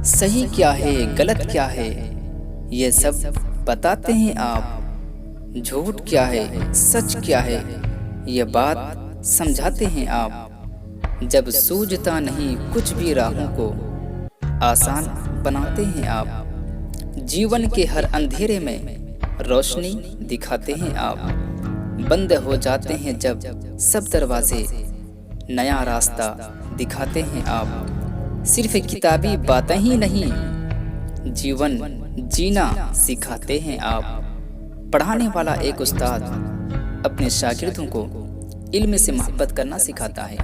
صحیح کیا ہے غلط کیا ہے یہ سب بتاتے ہیں آپ، جھوٹ کیا ہے سچ کیا ہے یہ بات سمجھاتے ہیں آپ، جب سوجھتا نہیں کچھ بھی راہوں کو آسان بناتے ہیں آپ، جیون کے ہر اندھیرے میں روشنی دکھاتے ہیں آپ، بند ہو جاتے ہیں جب سب دروازے نیا راستہ دکھاتے ہیں آپ، صرف کتابی باتیں ہی نہیں جیون جینا سکھاتے ہیں آپ۔ پڑھانے والا ایک استاد اپنے شاگردوں کو علم سے محبت کرنا سکھاتا ہے۔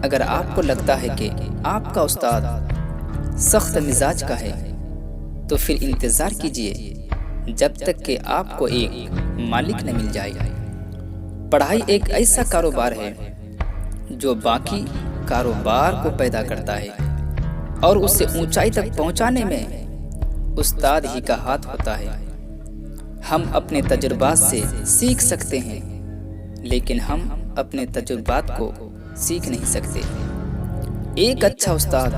اگر آپ کو لگتا ہے کہ آپ کا استاد سخت مزاج کا ہے تو پھر انتظار کیجیے جب تک کہ آپ کو ایک مالک نہ مل جائے۔ پڑھائی ایک ایسا کاروبار ہے جو باقی کاروبار کو پیدا کرتا ہے اور اسے اونچائی تک پہنچانے میں استاد ہی کا ہاتھ ہوتا ہے۔ ہم اپنے تجربات سے سیکھ سکتے ہیں لیکن ہم اپنے تجربات کو سیکھ نہیں سکتے۔ ایک اچھا استاد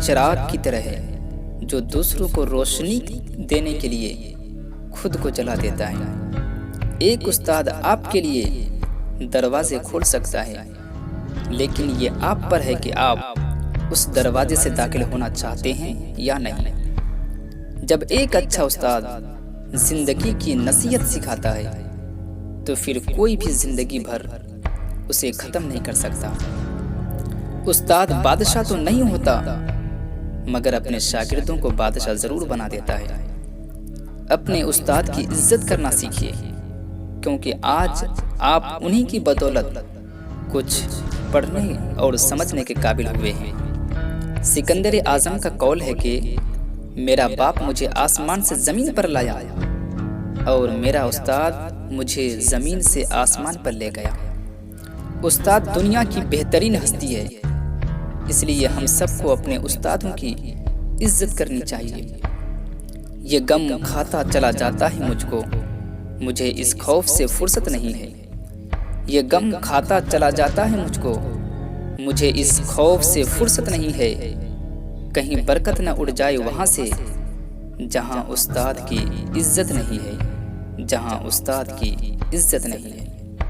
چراغ کی طرح ہے جو دوسروں کو روشنی دینے کے لیے خود کو جلا دیتا ہے۔ ایک استاد آپ کے لیے دروازے کھول سکتا ہے لیکن یہ آپ پر ہے کہ آپ اس دروازے سے داخل ہونا چاہتے ہیں یا نہیں۔ جب ایک اچھا استاد زندگی کی نصیحت سکھاتا ہے تو پھر کوئی بھی زندگی بھر اسے ختم نہیں کر سکتا۔ استاد بادشاہ تو نہیں ہوتا مگر اپنے شاگردوں کو بادشاہ ضرور بنا دیتا ہے۔ اپنے استاد کی عزت کرنا سیکھیے کیونکہ آج آپ انہی کی بدولت کچھ پڑھنے اور سمجھنے کے قابل ہوئے ہیں۔ سکندر اعظم کا قول ہے کہ میرا باپ مجھے آسمان سے زمین پر لایا اور میرا استاد مجھے زمین سے آسمان پر لے گیا۔ استاد دنیا کی بہترین ہستی ہے، اس لیے ہم سب کو اپنے استادوں کی عزت کرنی چاہیے۔ یہ غم کھاتا چلا جاتا ہے مجھ کو، مجھے اس خوف سے فرصت نہیں ہے۔ یہ غم کھاتا چلا جاتا ہے مجھ کو، مجھے اس خوف سے فرصت نہیں ہے۔ کہیں برکت نہ اڑ جائے وہاں سے جہاں استاد کی عزت نہیں ہے، جہاں استاد کی عزت نہیں ہے۔